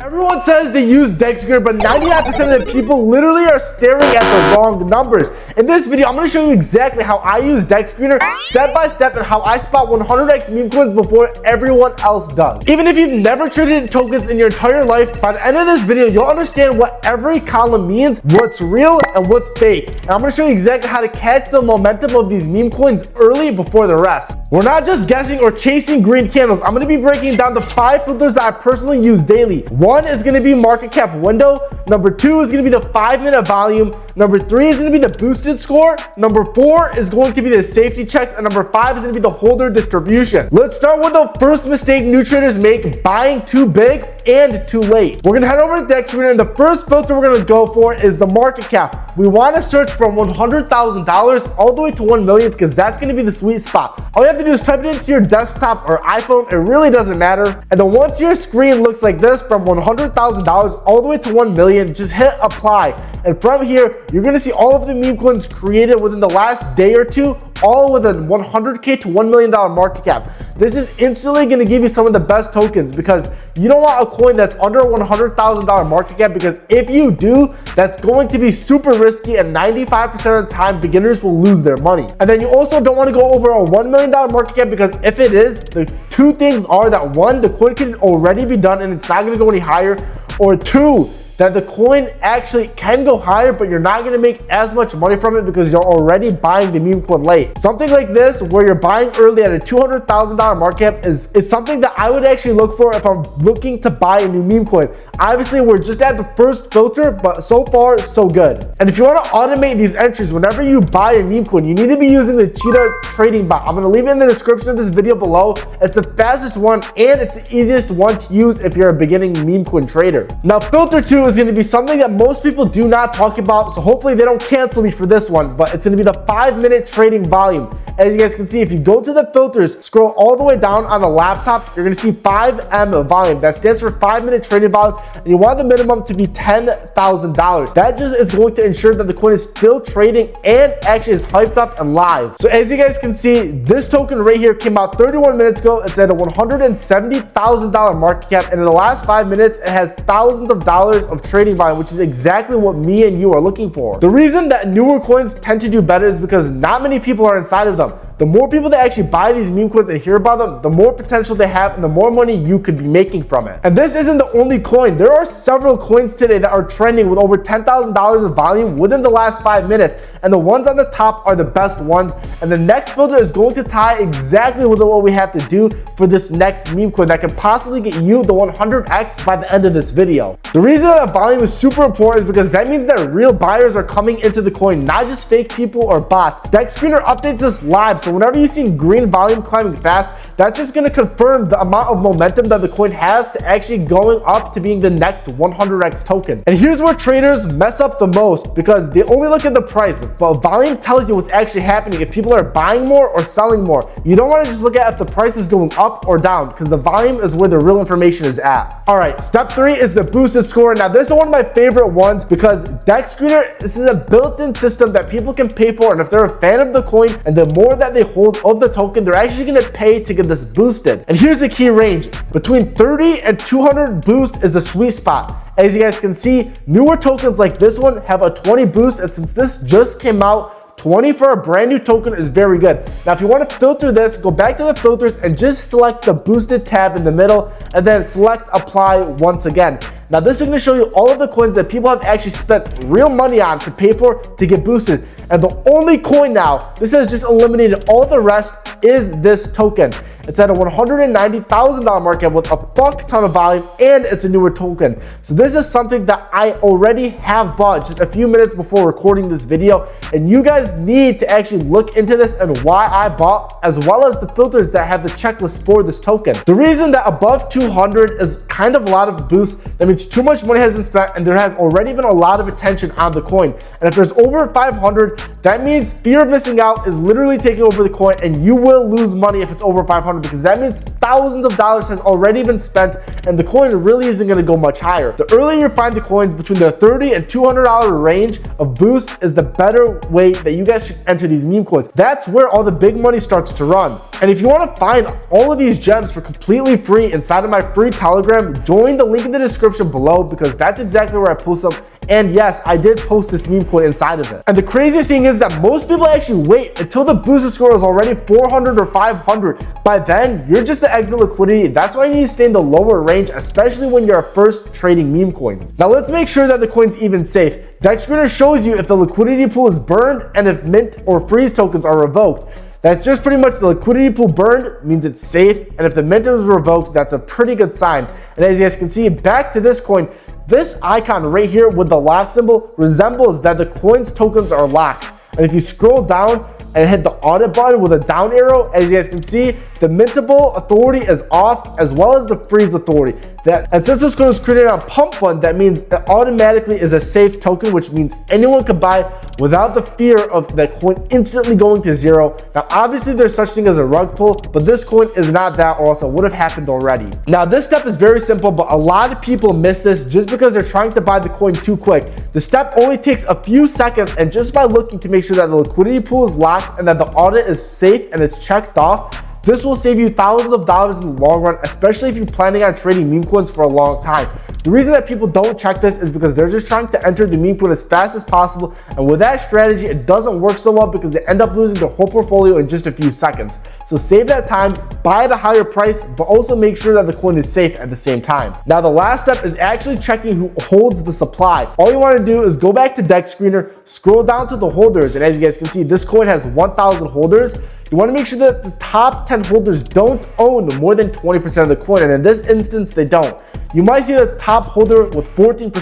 Everyone says they use Dexscreener, but 99% of the people literally are staring at the wrong numbers. In this video, I'm going to show you exactly how I use Dexscreener step by step and how I spot 100x meme coins before everyone else does. Even if you've never traded tokens in your entire life, by the end of this video, you'll understand what every column means, what's real and what's fake. And I'm going to show you exactly how to catch the momentum of these meme coins early before the rest. We're not just guessing or chasing green candles. I'm going to be breaking down the 5 filters that I personally use daily. One is going to be market cap window. Number 2 is going to be the 5-minute volume. Number 3 is going to be the boosted score. Number 4 is going to be the safety checks. And number 5 is going to be the holder distribution. Let's start with the first mistake new traders make: buying too big and too late. We're going to head over to Dexscreener, and the first filter we're going to go for is the market cap. We want to search from $100,000 all the way to 1 million because that's going to be the sweet spot. All you have to do is type it into your desktop or iPhone. It really doesn't matter. And then once your screen looks like this, from $100,000 all the way to 1 million, just hit apply. And from here, you're going to see all of the meme coins created within the last day or two, all with a 100K to $1 million market cap. This is instantly going to give you some of the best tokens because you don't want a coin that's under a $100,000 market cap, because if you do, that's going to be super risky, and 95% of the time beginners will lose their money. And then you also don't want to go over a $1 million market cap, because if it is, the two things are that: one, the coin can already be done and it's not going to go any higher, or two, that the coin actually can go higher, but you're not going to make as much money from it because you're already buying the meme coin late. Something like this, where you're buying early at a $200,000 market cap, is something that I would actually look for if I'm looking to buy a new meme coin. Obviously, we're just at the first filter, but so far, so good. And if you want to automate these entries, whenever you buy a meme coin, you need to be using the Cheetah trading bot. I'm going to leave it in the description of this video below. It's the fastest one, and it's the easiest one to use if you're a beginning meme coin trader. Now, filter 2 is going to be something that most people do not talk about, so hopefully they don't cancel me for this one, but it's going to be the 5-minute trading volume. As you guys can see, if you go to the filters, scroll all the way down on a laptop, you're going to see 5M volume. That stands for 5-minute trading volume, and you want the minimum to be $10,000. That just is going to ensure that the coin is still trading and actually is hyped up and live. So as you guys can see, this token right here came out 31 minutes ago. It's at a $170,000 market cap, and in the last 5 minutes, it has thousands of dollars of trading volume, which is exactly what me and you are looking for. The reason that newer coins tend to do better is because not many people are inside of them. The more people that actually buy these meme coins and hear about them, the more potential they have and the more money you could be making from it. And this isn't the only coin. There are several coins today that are trending with over $10,000 of volume within the last 5 minutes. And the ones on the top are the best ones. And the next filter is going to tie exactly with what we have to do for this next meme coin that can possibly get you the 100x by the end of this video. The reason that volume is super important is because that means that real buyers are coming into the coin, not just fake people or bots. Dexscreener updates this live, so whenever you see green volume climbing fast, that's just going to confirm the amount of momentum that the coin has to actually going up to being the next 100x token. And here's where traders mess up the most, because they only look at the price, but volume tells you what's actually happening, if people are buying more or selling more. You don't want to just look at if the price is going up or down, because the volume is where the real information is at. All right, step 3 is the boosted score. Now this is one of my favorite ones because Dexscreener, this is a built-in system that people can pay for, and if they're a fan of the coin and the more that they hold of the token, they're actually going to pay to get this boosted. And here's the key range: between 30 and 200 boost is the sweet spot. As you guys can see, newer tokens like this one have a 20 boost, and since this just came out, 20 for a brand new token is very good. Now, if you want to filter this, go back to the filters and just select the boosted tab in the middle, and then select apply once again. Now, this is going to show you all of the coins that people have actually spent real money on to pay for to get boosted. And the only coin now, this has just eliminated all the rest, is this token. It's at a $190,000 market with a fuck ton of volume, and it's a newer token. So this is something that I already have bought just a few minutes before recording this video, and you guys need to actually look into this and why I bought, as well as the filters that have the checklist for this token. The reason that above 200 is kind of a lot of boost, that means too much money has been spent and there has already been a lot of attention on the coin. And if there's over 500, that means fear of missing out is literally taking over the coin, and you will lose money if it's over 500, because that means thousands of dollars has already been spent and the coin really isn't going to go much higher. The earlier you find the coins between the $30 and $200 range of boost is the better way that you guys should enter these meme coins. That's where all the big money starts to run. And if you want to find all of these gems for completely free inside of my free Telegram, join the link in the description below, because that's exactly where I post them. And yes, I did post this meme coin inside of it. And the craziest thing is that most people actually wait until the boosted score is already 400 or 500. By then, you're just the exit liquidity. That's why you need to stay in the lower range, especially when you're first trading meme coins. Now let's make sure that the coin's even safe. Dexscreener shows you if the liquidity pool is burned and if mint or freeze tokens are revoked. That's just pretty much the liquidity pool burned means it's safe, and if the mint is revoked, that's a pretty good sign. And as you guys can see, back to this coin, this icon right here with the lock symbol resembles that the coin's tokens are locked. And if you scroll down and hit the audit button with a down arrow, as you guys can see, the mintable authority is off, as well as the freeze authority. And since this coin was created on Pumpfun, that means it automatically is a safe token, which means anyone can buy without the fear of that coin instantly going to zero. Now, obviously there's such thing as a rug pull, but this coin is not that, or else it would have happened already. Now, this step is very simple, but a lot of people miss this just because they're trying to buy the coin too quick. The step only takes a few seconds, and just by looking to make sure that the liquidity pool is locked and that the audit is safe and it's checked off, this will save you thousands of dollars in the long run, especially if you're planning on trading meme coins for a long time. The reason that people don't check this is because they're just trying to enter the meme coin as fast as possible, and with that strategy, it doesn't work so well because they end up losing their whole portfolio in just a few seconds. So save that time, buy at a higher price, but also make sure that the coin is safe at the same time. Now, the last step is actually checking who holds the supply. All you want to do is go back to Dexscreener, scroll down to the holders, and as you guys can see, this coin has 1,000 holders. You want to make sure that the top 10 holders don't own more than 20% of the coin, and in this instance, they don't. You might see the top holder with 14%,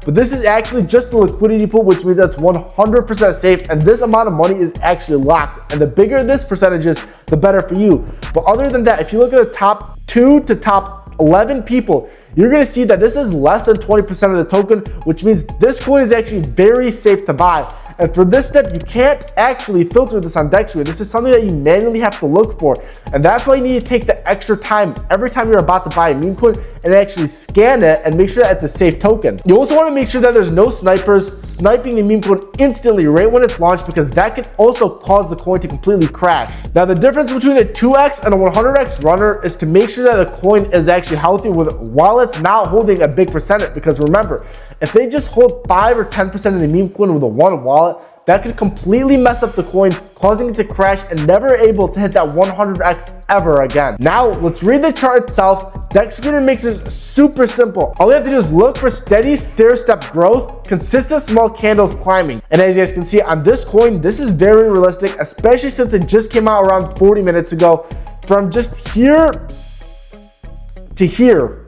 but this is actually just the liquidity pool, which means that's 100% safe, and this amount of money is actually locked. And the bigger this percentage is, the better for you. But other than that, if you look at the top 2 to top 11 people, you're going to see that this is less than 20% of the token, which means this coin is actually very safe to buy. And for this step, you can't actually filter this on Dexscreener. This is something that you manually have to look for. And that's why you need to take the extra time every time you're about to buy a meme coin and actually scan it and make sure that it's a safe token. You also want to make sure that there's no snipers sniping the meme coin instantly right when it's launched, because that could also cause the coin to completely crash. Now, the difference between a 2x and a 100x runner is to make sure that the coin is actually healthy while it's not holding a big percentage, because remember, if they just hold 5 or 10% of the meme coin with a one wallet, that could completely mess up the coin, causing it to crash and never able to hit that 100x ever again. Now, let's read the chart itself. Dexscreener makes it super simple. All you have to do is look for steady stair-step growth, consistent small candles climbing. And as you guys can see on this coin, this is very realistic, especially since it just came out around 40 minutes ago. From just here to here,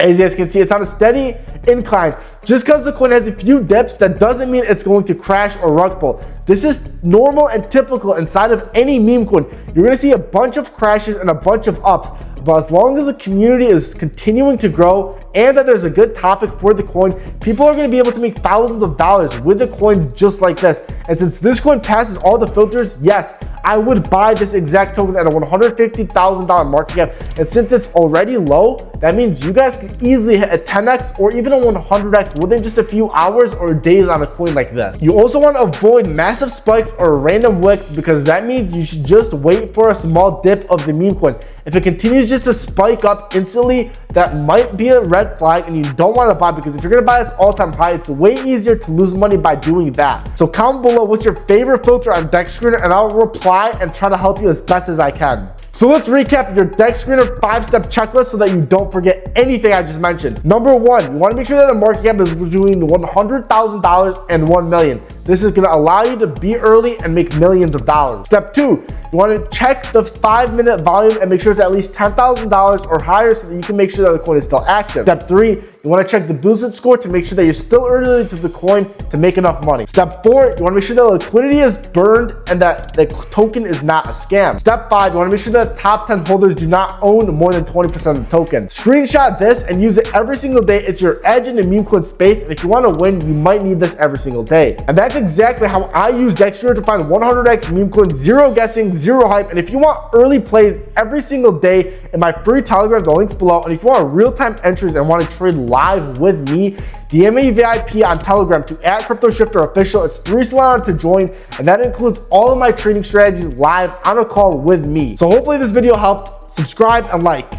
as you guys can see, it's on a steady incline. Just because the coin has a few dips, that doesn't mean it's going to crash or rug pull. This is normal and typical inside of any meme coin. You're going to see a bunch of crashes and a bunch of ups. But as long as the community is continuing to grow and that there's a good topic for the coin, people are going to be able to make thousands of dollars with the coins just like this. And since this coin passes all the filters, yes, I would buy this exact token at a $150,000 market cap. And since it's already low, that means you guys can easily hit a 10x or even a 100x within just a few hours or days on a coin like this. You also want to avoid massive spikes or random wicks, because that means you should just wait for a small dip of the meme coin. If it continues just to spike up instantly, that might be a red flag and you don't want to buy, because if you're going to buy its all-time high, it's way easier to lose money by doing that. So comment below what's your favorite filter on Dexscreener, and I'll reply and try to help you as best as I can. So let's recap your Dexscreener 5-step checklist so that you don't forget anything I just mentioned. Number 1, you want to make sure that the market cap is between $100,000 and $1 million. This is going to allow you to be early and make millions of dollars. Step 2, you want to check the 5-minute volume and make sure it's at least $10,000 or higher so that you can make sure that the coin is still active. Step 3, you you want to check the boosted score to make sure that you're still early to the coin to make enough money. Step 4, you want to make sure that liquidity is burned and that the token is not a scam. Step 5, you want to make sure that top 10 holders do not own more than 20% of the token. Screenshot this and use it every single day. It's your edge in the meme coin space, and if you want to win, you might need this every single day. And that's exactly how I use Dexscreener to find 100x meme coins, zero guessing, zero hype. And if you want early plays every single day in my free Telegram, the link's below. And if you want real-time entries and want to trade live with me, DM me VIP on Telegram to @CryptoShifterOfficial. It's 3 Solana to join, and that includes all of my trading strategies live on a call with me. So hopefully this video helped. Subscribe and like.